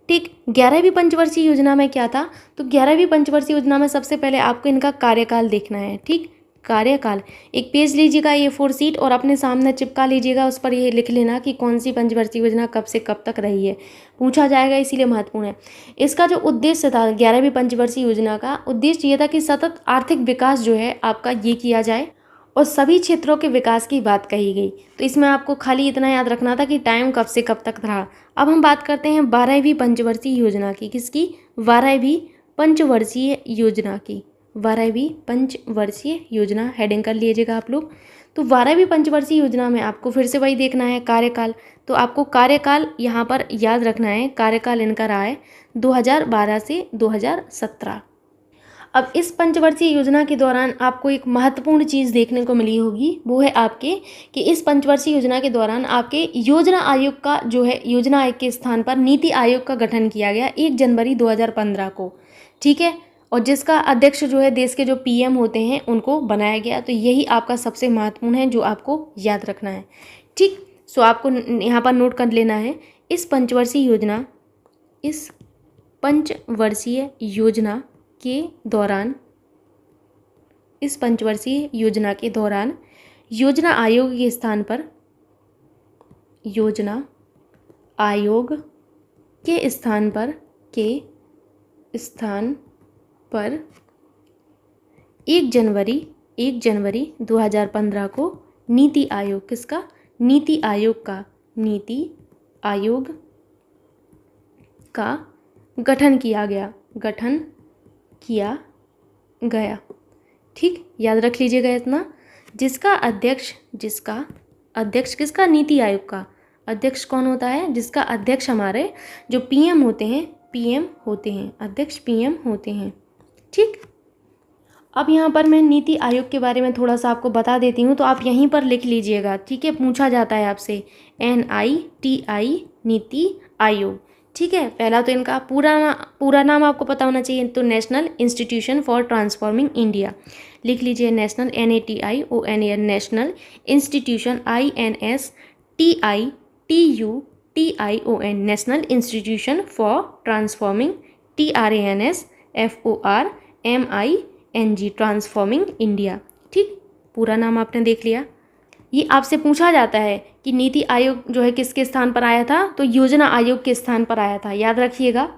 ठीक। 11वीं पंचवर्षीय योजना में क्या था, तो 11वीं पंचवर्षीय योजना में सबसे पहले आपको इनका कार्यकाल देखना है, ठीक। कार्यकाल। एक पेज लीजिएगा A4 शीट और अपने सामने चिपका लीजिएगा, उस पर ये लिख लेना कि कौन सी पंचवर्षीय योजना कब से कब तक रही है, पूछा जाएगा, इसीलिए महत्वपूर्ण है। इसका जो उद्देश्य था 11वीं पंचवर्षीय योजना का उद्देश्य ये था कि सतत आर्थिक विकास जो है आपका ये किया जाए और सभी क्षेत्रों के विकास की बात कही गई। तो इसमें आपको खाली इतना याद रखना था कि टाइम कब से कब तक रहा। अब हम बात करते हैं 12वीं पंचवर्षीय योजना की। किसकी? 12वीं पंचवर्षीय योजना की। 12वीं पंचवर्षीय योजना हेडिंग कर लीजिएगा आप लोग। तो 12वीं पंचवर्षीय योजना में आपको फिर से वही देखना है, कार्यकाल। तो आपको कार्यकाल यहाँ पर याद रखना है, कार्यकाल इनका रहा है 2012 से 2017। अब इस पंचवर्षीय योजना के दौरान आपको एक महत्वपूर्ण चीज़ देखने को मिली होगी, वो है आपके कि इस पंचवर्षीय योजना के दौरान आपके योजना आयोग का जो है, योजना आयोग के स्थान पर नीति आयोग का गठन किया गया 1 जनवरी 2015 को, ठीक है। और जिसका अध्यक्ष जो है देश के जो PM होते हैं उनको बनाया गया। तो यही आपका सबसे महत्वपूर्ण है जो आपको याद रखना है, ठीक। सो आपको यहाँ पर नोट कर लेना है, इस पंचवर्षीय योजना के दौरान, इस पंचवर्षीय योजना के दौरान योजना आयोग के स्थान पर, योजना आयोग के स्थान पर 1 जनवरी 2015 को नीति आयोग, किसका? नीति आयोग का गठन किया गया, ठीक। याद रख लीजिएगा इतना। जिसका अध्यक्ष किसका? नीति आयोग का अध्यक्ष कौन होता है? जिसका अध्यक्ष हमारे जो PM होते हैं, अध्यक्ष PM होते हैं, ठीक। अब यहाँ पर मैं नीति आयोग के बारे में थोड़ा सा आपको बता देती हूँ, तो आप यहीं पर लिख लीजिएगा, ठीक है। पूछा जाता है आपसे NITI, नीति आयोग, ठीक है। पहला तो इनका पूरा नाम आपको पता होना चाहिए, तो national institution for transforming India लिख लीजिए। National NATION, national institution INSTITUTION, national institution for transforming TRANSFORMING, transforming India, ठीक। पूरा नाम आपने देख लिया। ये आपसे पूछा जाता है कि नीति आयोग जो है किसके स्थान पर आया था, तो योजना आयोग के स्थान पर आया था, याद रखिएगा।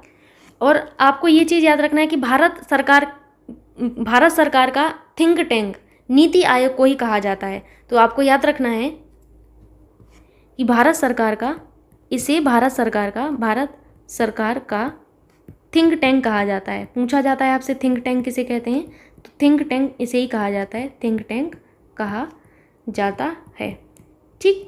और आपको ये चीज़ याद रखना है कि भारत सरकार का थिंक टैंक नीति आयोग को ही कहा जाता है। तो आपको याद रखना है कि भारत सरकार का थिंक टैंक कहा जाता है। पूछा जाता है आपसे थिंक टैंक किसे कहते हैं, तो थिंक टैंक इसे ही कहा जाता है, थिंक टैंक कहा जाता है, ठीक।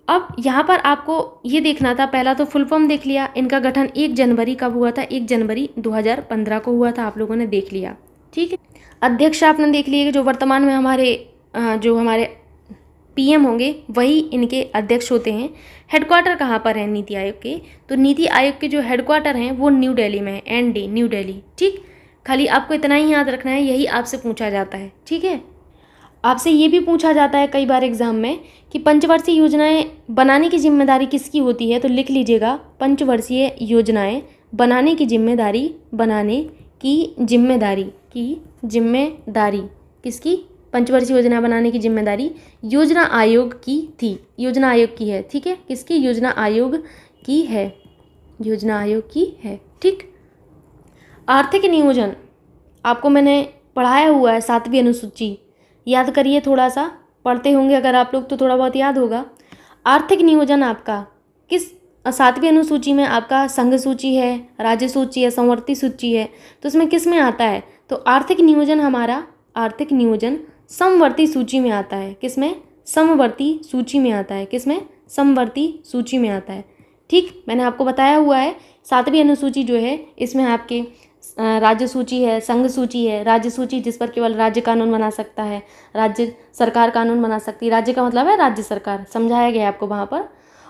अब यहाँ पर आपको ये देखना था, पहला तो फुल फॉर्म देख लिया, इनका गठन 1 जनवरी कब हुआ था? 1 जनवरी 2015 को हुआ था, आप लोगों ने देख लिया, ठीक है। अध्यक्ष आपने देख लिया कि जो वर्तमान में हमारे PM होंगे वही इनके अध्यक्ष होते हैं। हेडक्वार्टर कहाँ पर है नीति आयोग के? तो नीति आयोग के जो हेडक्वार्टर हैं वो न्यू दिल्ली में है, ND, न्यू दिल्ली, ठीक। खाली आपको इतना ही याद रखना है, यही आपसे पूछा जाता है, ठीक है। आपसे ये भी पूछा जाता है कई बार एग्जाम में कि पंचवर्षीय योजनाएं बनाने की जिम्मेदारी किसकी होती है, तो लिख लीजिएगा पंचवर्षीय योजनाएं बनाने की जिम्मेदारी किसकी? पंचवर्षीय योजना बनाने की जिम्मेदारी योजना आयोग की थी, योजना आयोग की है, ठीक है। किसकी? योजना आयोग की है, ठीक। आर्थिक नियोजन आपको मैंने पढ़ाया हुआ है, 7वीं अनुसूची, याद करिए, थोड़ा सा पढ़ते होंगे अगर आप लोग तो थोड़ा बहुत याद होगा। आर्थिक नियोजन आपका किस 7वीं अनुसूची में आपका संघ सूची है, राज्य सूची है, संवर्ती सूची है, तो उसमें किस में आता है? तो आर्थिक नियोजन समवर्ती सूची में आता है। किसमें? समवर्ती सूची में आता है। किसमें? समवर्ती सूची में आता है, ठीक। मैंने आपको बताया हुआ है 7वीं अनुसूची जो है इसमें आपके राज्य सूची है, संघ सूची है। राज्य सूची जिस पर केवल राज्य कानून बना सकता है, राज्य सरकार कानून बना सकती है। राज्य का मतलब है राज्य सरकार, समझाया गया है आपको वहाँ पर।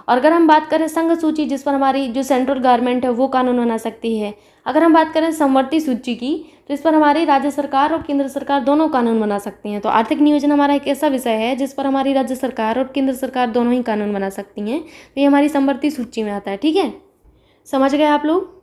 और अगर हम बात करें संघ सूची जिस पर हमारी जो सेंट्रल गवर्नमेंट है वो कानून बना सकती है। अगर हम बात करें समवर्ती सूची की तो इस पर हमारी राज्य सरकार और केंद्र सरकार दोनों कानून बना सकती हैं। तो आर्थिक नियोजन हमारा एक ऐसा विषय है जिस पर हमारी राज्य सरकार और केंद्र सरकार दोनों ही कानून बना सकती हैं। तो ये हमारी समवर्ती सूची में आता है, ठीक है। समझ गए आप लोग?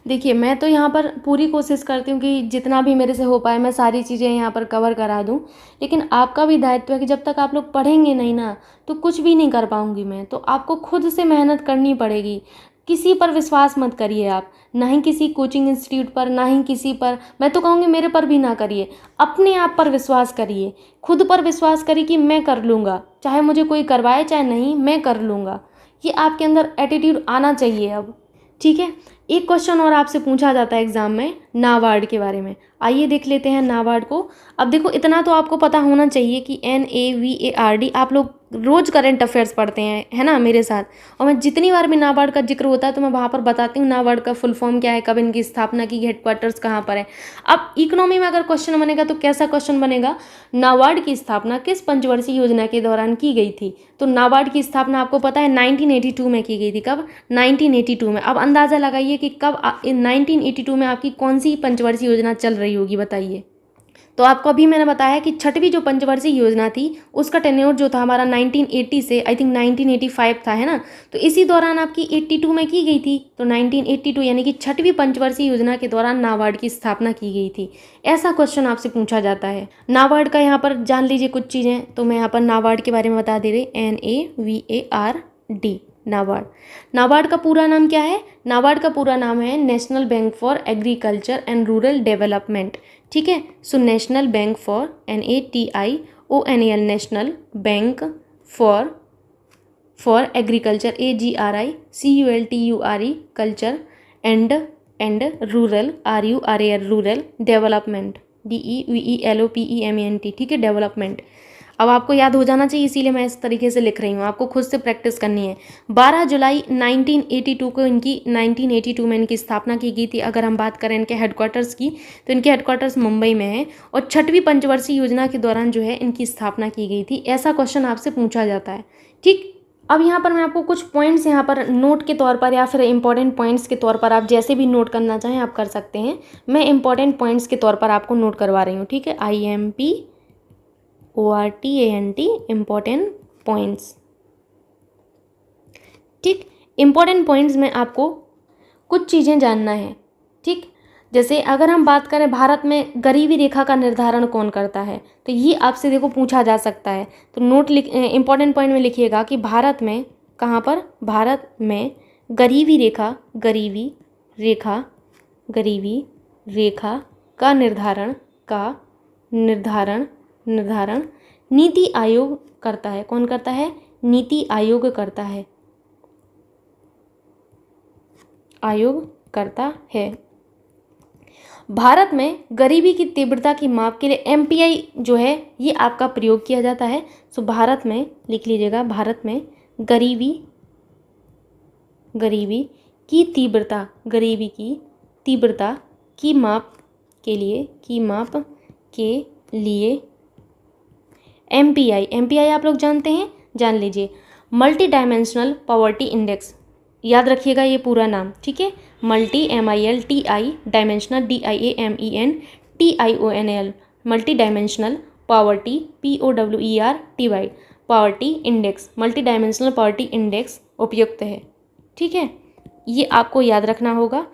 देखिए, मैं तो यहाँ पर पूरी कोशिश करती हूँ कि जितना भी मेरे से हो पाए मैं सारी चीज़ें यहाँ पर कवर करा दूँ, लेकिन आपका भी दायित्व है कि जब तक आप लोग पढ़ेंगे नहीं ना, तो कुछ भी नहीं कर पाऊँगी मैं। तो आपको खुद से मेहनत करनी पड़ेगी। किसी पर विश्वास मत करिए आप, ना ही किसी कोचिंग इंस्टीट्यूट पर, ना ही किसी पर, मैं तो कहूँगी मेरे पर भी ना करिए। अपने आप पर विश्वास करिए, खुद पर विश्वास करिए कि मैं कर लूँगा, चाहे मुझे कोई करवाए चाहे नहीं, मैं कर लूँगा। ये आपके अंदर एटीट्यूड आना चाहिए अब, ठीक है। एक क्वेश्चन और आपसे पूछा जाता है एग्जाम में नाबार्ड के बारे में। आइए देख लेते हैं नाबार्ड को। अब देखो, इतना तो आपको पता होना चाहिए कि NAVARD आप लोग रोज करंट अफेयर्स पढ़ते हैं, है ना, मेरे साथ। और मैं जितनी बार भी नाबार्ड का जिक्र होता है तो मैं वहाँ पर बताती हूँ नाबार्ड का फुल फॉर्म क्या है, कब इनकी स्थापना की, हेडक्वार्टर्स कहाँ पर है। अब इकोनॉमी में अगर क्वेश्चन बनेगा तो कैसा क्वेश्चन बनेगा, नाबार्ड की स्थापना किस पंचवर्षीय योजना के दौरान की गई थी। तो नाबार्ड की स्थापना आपको पता है 1982 में की गई थी। कब? 1982 में। अब अंदाज़ा लगाइए कि कब 1982 में आपकी कौन सी पंचवर्षीय योजना चल रही होगी, बताइए। तो आपको अभी मैंने बताया कि छठवीं जो पंचवर्षीय योजना थी उसका टेन्योर जो था हमारा 1980 से आई थिंक 1985 था, है ना। तो इसी दौरान आपकी 82 में की गई थी। तो 1982 यानी कि छठवीं पंचवर्षीय योजना के दौरान नाबार्ड की स्थापना की गई थी। ऐसा क्वेश्चन आपसे पूछा जाता है। नाबार्ड का यहाँ पर जान लीजिए कुछ चीज़ें। तो मैं यहाँ पर नाबार्ड के बारे में बता दे रही, NAVARD, नाबार्ड। नाबार्ड का पूरा नाम क्या है? नाबार्ड का पूरा नाम है national bank for agriculture and rural development, ठीक है। So national bank for NATIONAL, national bank for agriculture AGRICULTURE, culture and rural RURAL, rural development DEVELOPEMENT, ठीक है, डेवलपमेंट। अब आपको याद हो जाना चाहिए, इसीलिए मैं इस तरीके से लिख रही हूँ, आपको खुद से प्रैक्टिस करनी है। 12 जुलाई 1982 को 1982 में इनकी स्थापना की गई थी। अगर हम बात करें इनके हेडक्वार्टर्स की तो इनके हेडक्वार्टर्स मुंबई में है और छठवीं पंचवर्षीय योजना के दौरान जो है इनकी स्थापना की गई थी। ऐसा क्वेश्चन आपसे पूछा जाता है, ठीक। अब यहाँ पर मैं आपको कुछ पॉइंट्स यहाँ पर नोट के तौर पर या फिर इंपॉर्टेंट पॉइंट्स के तौर पर आप जैसे भी नोट करना चाहें आप कर सकते हैं। मैं इंपॉर्टेंट पॉइंट्स के तौर पर आपको नोट करवा रही हूँ, ठीक है। IMPORTANT, इम्पॉर्टेंट पॉइंट्स, ठीक। इम्पॉर्टेंट पॉइंट्स में आपको कुछ चीज़ें जानना है, ठीक। जैसे अगर हम बात करें भारत में गरीबी रेखा का निर्धारण कौन करता है, तो ये आपसे देखो पूछा जा सकता है। तो नोट इम्पॉर्टेंट पॉइंट में लिखिएगा कि भारत में, कहाँ पर, भारत में गरीबी रेखा का निर्धारण नीति आयोग करता है। कौन करता है? नीति आयोग करता है, भारत में गरीबी की तीव्रता की माप के लिए MPI जो है ये आपका प्रयोग किया जाता है। सो भारत में लिख लीजिएगा, भारत में गरीबी की तीव्रता की माप के लिए MPI आप लोग जानते हैं, जान लीजिए, मल्टी डायमेंशनल पॉवर्टी इंडेक्स। याद रखिएगा ये पूरा नाम, ठीक है। Multi MILTI, dimensional DIAMENTIONAL, multi dimensional poverty POWERTY, poverty index, multi dimensional poverty index उपयुक्त है, ठीक है। ये आपको याद रखना होगा।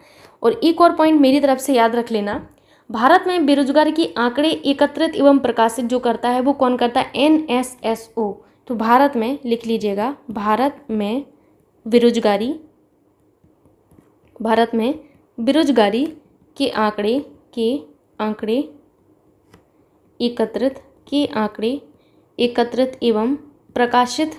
और एक और पॉइंट मेरी तरफ से याद रख लेना, भारत में बेरोजगारी की आंकड़े एकत्रित एवं प्रकाशित जो करता है वो कौन करता है? NSSO। तो भारत में लिख लीजिएगा, भारत में बेरोजगारी के आंकड़े एकत्रित एवं प्रकाशित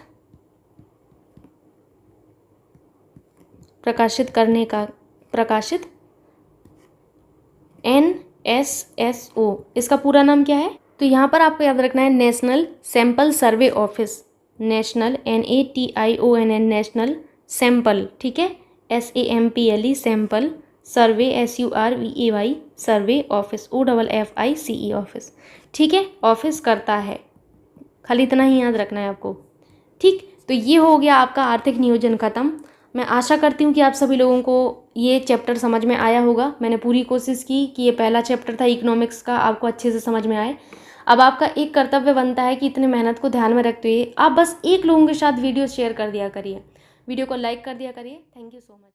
NSSO, इसका पूरा नाम क्या है? तो यहाँ पर आपको याद रखना है national sample survey office, national NATION, national sample, ठीक है, SAMPLE, सैंपल, सर्वे SURVEY, सर्वे ऑफिस, OFFICE, ऑफिस, ठीक है, ऑफिस करता है। खाली इतना ही याद रखना है आपको, ठीक। तो ये हो गया आपका आर्थिक नियोजन खत्म। मैं आशा करती हूँ कि आप सभी लोगों को ये चैप्टर समझ में आया होगा। मैंने पूरी कोशिश की कि ये पहला चैप्टर था इकोनॉमिक्स का, आपको अच्छे से समझ में आए। अब आपका एक कर्तव्य बनता है कि इतने मेहनत को ध्यान में रखते हुए आप बस एक लोगों के साथ वीडियो शेयर कर दिया करिए, वीडियो को लाइक कर दिया करिए। Thank you so much.